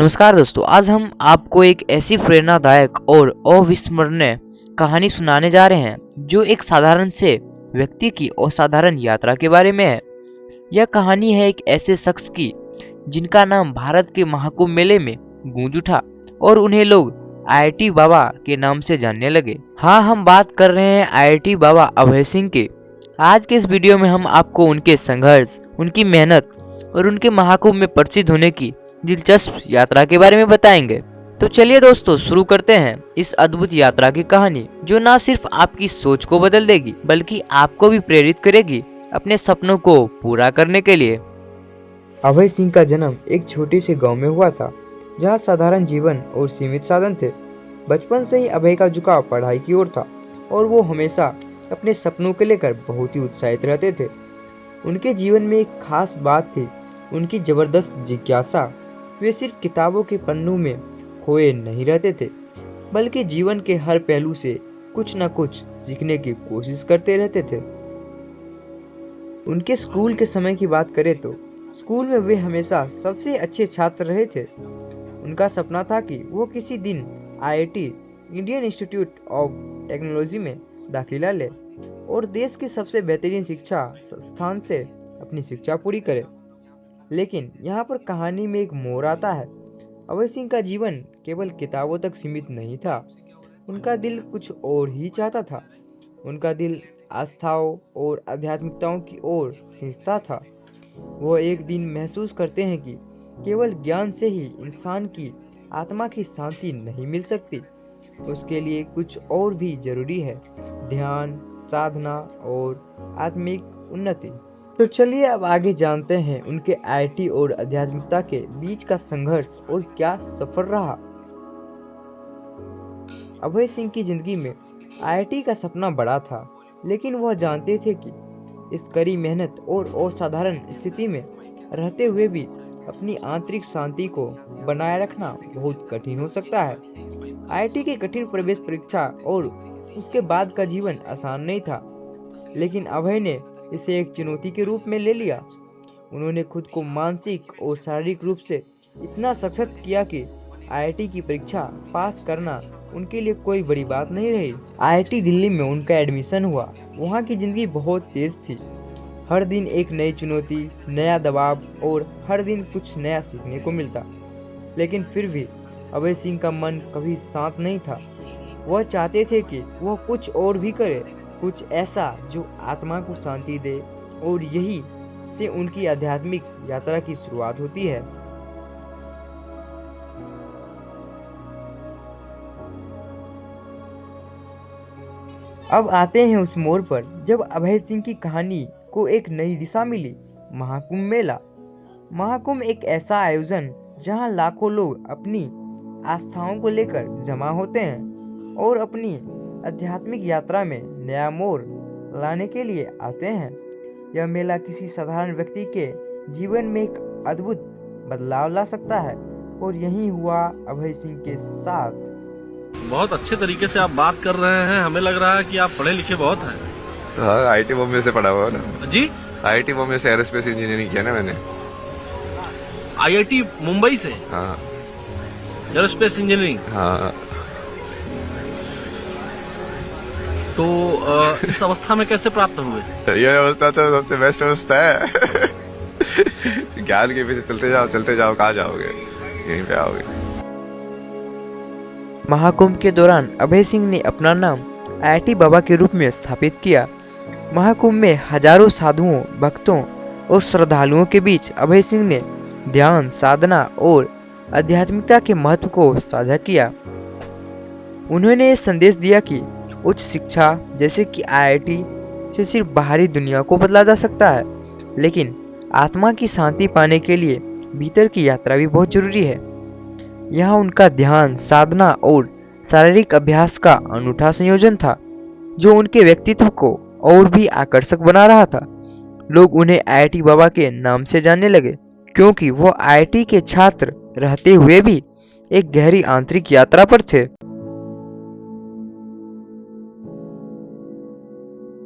नमस्कार दोस्तों, आज हम आपको एक ऐसी प्रेरणादायक और अविस्मरणीय कहानी सुनाने जा रहे हैं जो एक साधारण से व्यक्ति की असाधारण यात्रा के बारे में है। यह कहानी है एक ऐसे शख्स की जिनका नाम भारत के महाकुंभ मेले में गूंज उठा और उन्हें लोग आईआईटी बाबा के नाम से जानने लगे। हाँ, हम बात कर रहे हैं आईआईटी बाबा अभय सिंह के। आज के इस वीडियो में हम आपको उनके संघर्ष, उनकी मेहनत और उनके महाकुंभ में प्रसिद्ध होने की दिलचस्प यात्रा के बारे में बताएंगे। तो चलिए दोस्तों, शुरू करते हैं इस अद्भुत यात्रा की कहानी, जो न सिर्फ आपकी सोच को बदल देगी बल्कि आपको भी प्रेरित करेगी अपने सपनों को पूरा करने के लिए। अभय सिंह का जन्म एक छोटे से गांव में हुआ था, जहां साधारण जीवन और सीमित साधन थे। बचपन से ही अभय का झुकाव पढ़ाई की ओर था और वो हमेशा अपने सपनों को लेकर बहुत ही उत्साहित रहते थे। उनके जीवन में एक खास बात थी, उनकी जबरदस्त जिज्ञासा। वे सिर्फ किताबों के पन्नों में खोए नहीं रहते थे, बल्कि जीवन के हर पहलू से कुछ न कुछ सीखने की कोशिश करते रहते थे। उनके स्कूल के समय की बात करें तो स्कूल में वे हमेशा सबसे अच्छे छात्र रहे थे। उनका सपना था कि वो किसी दिन IIT, Indian institute of technology में दाखिला ले और देश के सबसे बेहतरीन शिक्षा संस्थान से अपनी शिक्षा पूरी करे। लेकिन यहाँ पर कहानी में एक मोड़ आता है। अभय सिंह का जीवन केवल किताबों तक सीमित नहीं था, उनका दिल कुछ और ही चाहता था। उनका दिल आस्थाओं और आध्यात्मिकताओं की ओर खींचता था। वो एक दिन महसूस करते हैं कि केवल ज्ञान से ही इंसान की आत्मा की शांति नहीं मिल सकती, उसके लिए कुछ और भी जरूरी है, ध्यान, साधना और आत्मिक उन्नति। तो चलिए अब आगे जानते हैं उनके आईआईटी और आध्यात्मिकता के बीच का संघर्ष और क्या सफर रहा। अभय सिंह की जिंदगी में आईआईटी का सपना बड़ा था, लेकिन वह जानते थे कि इस कड़ी मेहनत और असाधारण स्थिति में रहते हुए भी अपनी आंतरिक शांति को बनाए रखना बहुत कठिन हो सकता है। आईआईटी की कठिन प्रवेश परीक्षा और उसके बाद का जीवन आसान नहीं था, लेकिन अभय ने इसे एक चुनौती के रूप में ले लिया। उन्होंने खुद को मानसिक और शारीरिक रूप से इतना सशक्त किया कि आईआईटी की परीक्षा पास करना उनके लिए कोई बड़ी बात नहीं रही। आईआईटी दिल्ली में उनका एडमिशन हुआ। वहाँ की जिंदगी बहुत तेज थी। हर दिन एक नई चुनौती, नया दबाव और हर दिन कुछ नया सीखने को मिलता। लेकिन फिर भी अभय सिंह का मन कभी शांत नहीं था। वह चाहते थे कि वह कुछ और भी करे, कुछ ऐसा जो आत्मा को शांति दे, और यही से उनकी आध्यात्मिक यात्रा की शुरुआत होती है। अब आते हैं उस मोड़ पर जब अभय सिंह की कहानी को एक नई दिशा मिली। महाकुंभ मेला। महाकुंभ एक ऐसा आयोजन जहां लाखों लोग अपनी आस्थाओं को लेकर जमा होते हैं और अपनी आध्यात्मिक यात्रा में नया मोड़ लाने के लिए आते हैं। यह मेला किसी साधारण व्यक्ति के जीवन में एक अद्भुत बदलाव ला सकता है, और यही हुआ अभय सिंह के साथ। बहुत अच्छे तरीके से आप बात कर रहे हैं। हमें लग रहा है कि आप पढ़े लिखे बहुत हैं। हाँ, आईआईटी बॉम्बे से पढ़ा हुआ है ना जी। आईआईटी बॉम्बे से एरोस्पेस इंजीनियरिंग किया ना मैंने। आईआईटी मुंबई से हाँ एरोस्पेस इंजीनियरिंग। हाँ। तो इस अवस्था में कैसे प्राप्त हुए? ये अवस्था तो सबसे बेस्ट अवस्था है। ज्ञान के पीछे चलते जाओ, कहाँ जाओगे? यहीं पे आओगे। महाकुंभ के दौरान अभय सिंह ने अपना नाम आईआईटी बाबा के रूप में स्थापित किया। महाकुंभ में हजारों साधुओं, भक्तों और श्रद्धालुओं के बीच अभय सिंह ने ध्यान, साधना और आध्यात्मिकता के महत्व को साझा किया। उन्होंने ये संदेश दिया कि उच्च शिक्षा जैसे कि आईआईटी से सिर्फ बाहरी दुनिया को बदला जा सकता है, लेकिन आत्मा की शांति पाने के लिए भीतर की यात्रा भी बहुत जरूरी है। यहाँ उनका ध्यान, साधना और शारीरिक अभ्यास का अनूठा संयोजन था, जो उनके व्यक्तित्व को और भी आकर्षक बना रहा था। लोग उन्हें आईआईटी बाबा के नाम से जानने लगे, क्योंकि वो आईआईटी के छात्र रहते हुए भी एक गहरी आंतरिक यात्रा पर थे।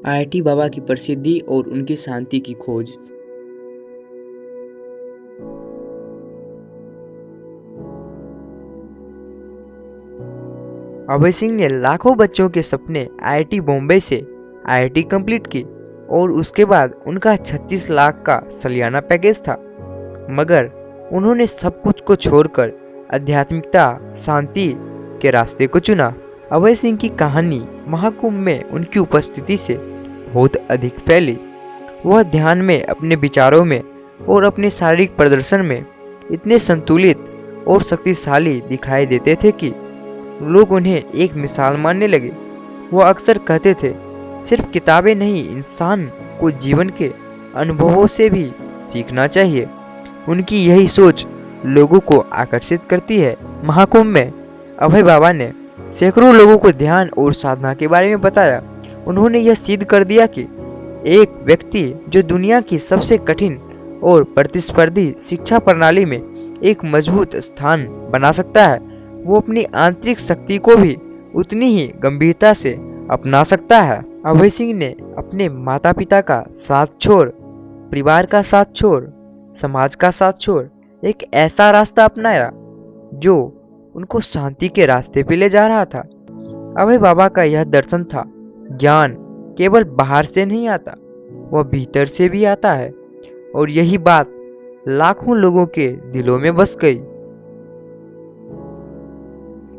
आईआईटी बाबा की प्रसिद्धि और उनकी शांति की खोज। अभय सिंह ने लाखों बच्चों के सपने आईआईटी बॉम्बे से आईआईटी कंप्लीट की और उसके बाद उनका 36 लाख का सालियाना पैकेज था, मगर उन्होंने सब कुछ को छोड़कर आध्यात्मिकता, शांति के रास्ते को चुना। अभय सिंह की कहानी महाकुंभ में उनकी उपस्थिति से बहुत अधिक फैली। वह ध्यान में, अपने विचारों में और अपने शारीरिक प्रदर्शन में इतने संतुलित और शक्तिशाली दिखाई देते थे कि लोग उन्हें एक मिसाल मानने लगे। वह अक्सर कहते थे, सिर्फ किताबें नहीं, इंसान को जीवन के अनुभवों से भी सीखना चाहिए। उनकी यही सोच लोगों को आकर्षित करती है। महाकुंभ में अभय बाबा ने सैकड़ों लोगों को ध्यान और साधना के बारे में बताया। उन्होंने यह सिद्ध कर दिया कि एक व्यक्ति जो दुनिया की सबसे कठिन और प्रतिस्पर्धी शिक्षा प्रणाली में एक मजबूत स्थान बना सकता है, वो अपनी आंतरिक शक्ति को भी उतनी ही गंभीरता से अपना सकता है। अभय सिंह ने अपने माता पिता का साथ छोड़, परिवार का साथ छोड़, समाज का साथ छोड़ एक ऐसा रास्ता अपनाया जो उनको शांति के रास्ते पे ले जा रहा था। अभय बाबा का यह दर्शन था, ज्ञान केवल बाहर से नहीं आता, वह भीतर से भी आता है, और यही बात लाखों लोगों के दिलों में बस गई।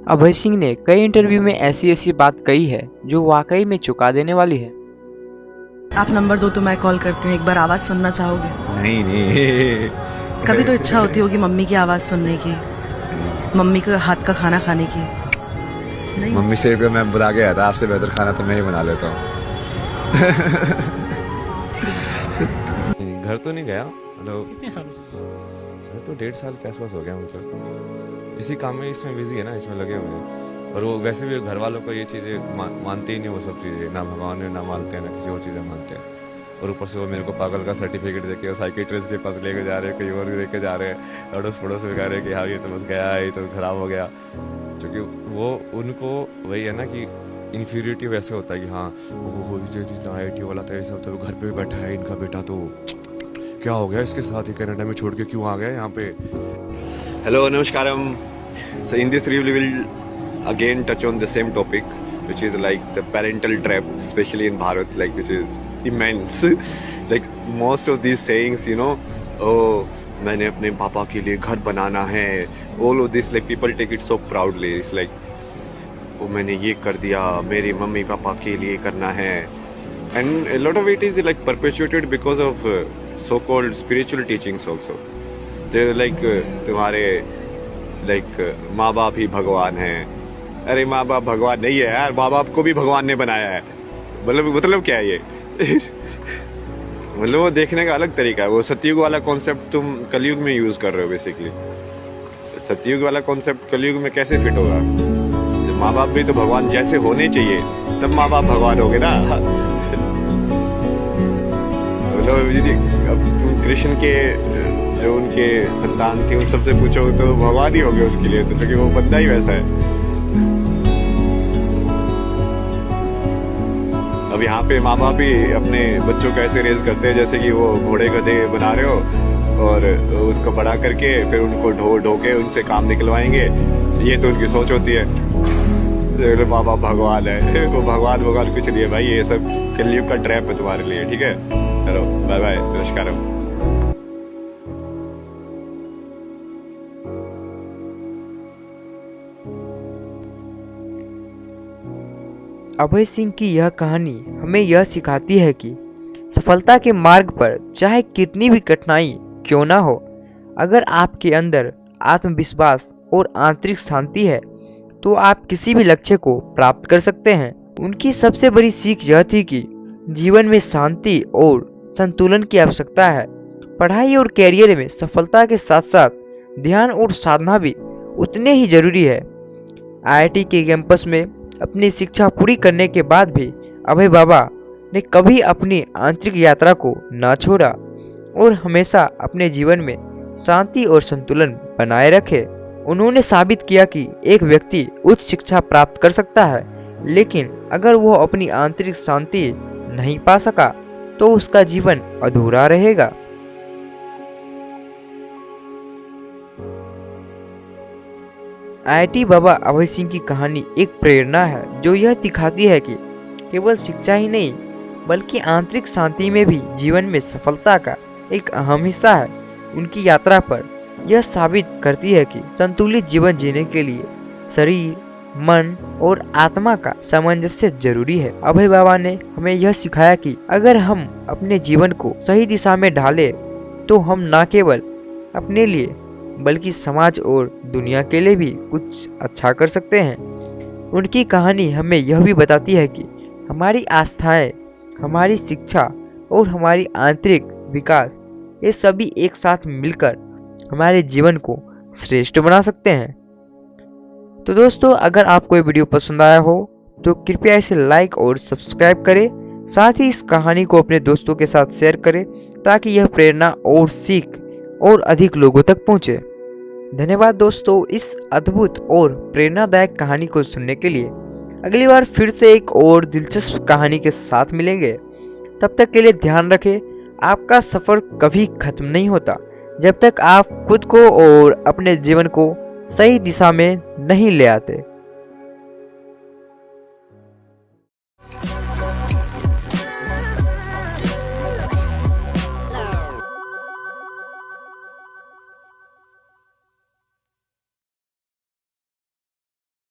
अभय सिंह ने कई इंटरव्यू में ऐसी बात कही है जो वाकई में चौंका देने वाली है। आप नंबर दो तो मैं कॉल करती हूँ, एक बार आवाज सुनना चाहोगे? नहीं कभी तो इच्छा होती होगी मम्मी की आवाज सुनने की, मम्मी के हाथ का खाना खाने की। नहीं? मम्मी से तो मैं बुला गया था, आपसे बेहतर खाना तो मैं ही बना लेता हूँ। घर तो नहीं गया, मतलब कितने सालों से? घर तो 1.5 साल के आसपास हो गया। मतलब इसी काम में, इसमें बिजी है ना, इसमें लगे हुए हैं। और वो वैसे भी घर वालों को ये चीज़ें मानते ही नहीं, वो सब चीज़ें ना भगवान ने ना मानते हैं, ना किसी और चीज़ें मानते हैं। और ऊपर से वो मेरे को पागल का सर्टिफिकेट देके साइकेट्रिस्ट के पास लेके जा रहे हैं, कहीं और भी लेके जा रहे हैं, अड़ोस पड़ोस में कह रहे हैं कि हाँ ये तो बस गया है, ये तो खराब हो गया। क्योंकि वो उनको वही है ना कि इन्फीरियरिटी वैसे होता है कि हाँ वो IIT वाला था, ये सब तो घर पे बैठा है, इनका बेटा तो क्या हो गया इसके साथ, ही कनाडा में छोड़ के क्यों आ गया यहाँ पे। Hello नमस्कारम। So in this review we will again touch on the same topic, which is like the parental trap, especially in Bharat, like which is immense. Like most of these sayings, you know, oh मैंने अपने पापा के लिए घर बनाना है, all of this like people take it so proudly. It's like oh मैंने ये कर दिया, मेरे मम्मी पापा के लिए करना है, and a lot of it is like perpetuated because of so-called spiritual teachings also. They're like तुम्हारे माँ बाप ही भगवान हैं। अरे माँ बाप भगवान नहीं है यार, माँ बाप को भी भगवान ने बनाया है। मतलब क्या है ये? मतलब वो देखने का अलग तरीका है। वो सतयुग वाला कॉन्सेप्ट तुम कलयुग में यूज कर रहे हो बेसिकली। सतयुग वाला कॉन्सेप्ट कलयुग में कैसे फिट होगा? माँ बाप भी तो भगवान जैसे होने चाहिए, तब माँ बाप भगवान होगे ना। अब तुम कृष्ण के जो उनके संतान थी उन सबसे पूछो तो भगवान ही हो गए उनके लिए, तो क्योंकि वो बंदा ही वैसा है। अब यहाँ पे माँ बाप ही अपने बच्चों को ऐसे रेज करते हैं जैसे कि वो घोड़े गधे बना रहे हो, और उसको बड़ा करके फिर उनको ढो के उनसे काम निकलवाएंगे। ये तो उनकी सोच होती है। माँ बाप भगवान है, वो भगवान कुछ नहीं है भाई, ये सब कलयुग का ट्रैप है तुम्हारे लिए। ठीक है, चलो बाय बाय, नमस्कार। अभय सिंह की यह कहानी हमें यह सिखाती है कि सफलता के मार्ग पर चाहे कितनी भी कठिनाई क्यों ना हो, अगर आपके अंदर आत्मविश्वास और आंतरिक शांति है तो आप किसी भी लक्ष्य को प्राप्त कर सकते हैं। उनकी सबसे बड़ी सीख यह थी कि जीवन में शांति और संतुलन की आवश्यकता है। पढ़ाई और कैरियर में सफलता के साथ साथ ध्यान और साधना भी उतने ही जरूरी है। IIT के कैंपस में अपनी शिक्षा पूरी करने के बाद भी अभय बाबा ने कभी अपनी आंतरिक यात्रा को न छोड़ा और हमेशा अपने जीवन में शांति और संतुलन बनाए रखे। उन्होंने साबित किया कि एक व्यक्ति उच्च शिक्षा प्राप्त कर सकता है, लेकिन अगर वो अपनी आंतरिक शांति नहीं पा सका तो उसका जीवन अधूरा रहेगा। IIT बाबा अभय सिंह की कहानी एक प्रेरणा है जो यह दिखाती है कि केवल शिक्षा ही नहीं बल्कि आंतरिक शांति में भी जीवन में सफलता का एक अहम हिस्सा है। उनकी यात्रा पर यह साबित करती है कि संतुलित जीवन जीने के लिए शरीर, मन और आत्मा का सामंजस्य जरूरी है। अभय बाबा ने हमें यह सिखाया कि अगर हम अपने जीवन को सही दिशा में ढालें तो हम न केवल अपने लिए बल्कि समाज और दुनिया के लिए भी कुछ अच्छा कर सकते हैं। उनकी कहानी हमें यह भी बताती है कि हमारी आस्थाएं, हमारी शिक्षा और हमारी आंतरिक विकास ये सभी एक साथ मिलकर हमारे जीवन को श्रेष्ठ बना सकते हैं। तो दोस्तों, अगर आपको ये वीडियो पसंद आया हो तो कृपया इसे लाइक और सब्सक्राइब करें। साथ ही इस कहानी को अपने दोस्तों के साथ शेयर करें ताकि यह प्रेरणा और सीख और अधिक लोगों तक पहुंचे। धन्यवाद दोस्तों, इस अद्भुत और प्रेरणादायक कहानी को सुनने के लिए। अगली बार फिर से एक और दिलचस्प कहानी के साथ मिलेंगे। तब तक के लिए ध्यान रखें, आपका सफर कभी खत्म नहीं होता जब तक आप खुद को और अपने जीवन को सही दिशा में नहीं ले आते।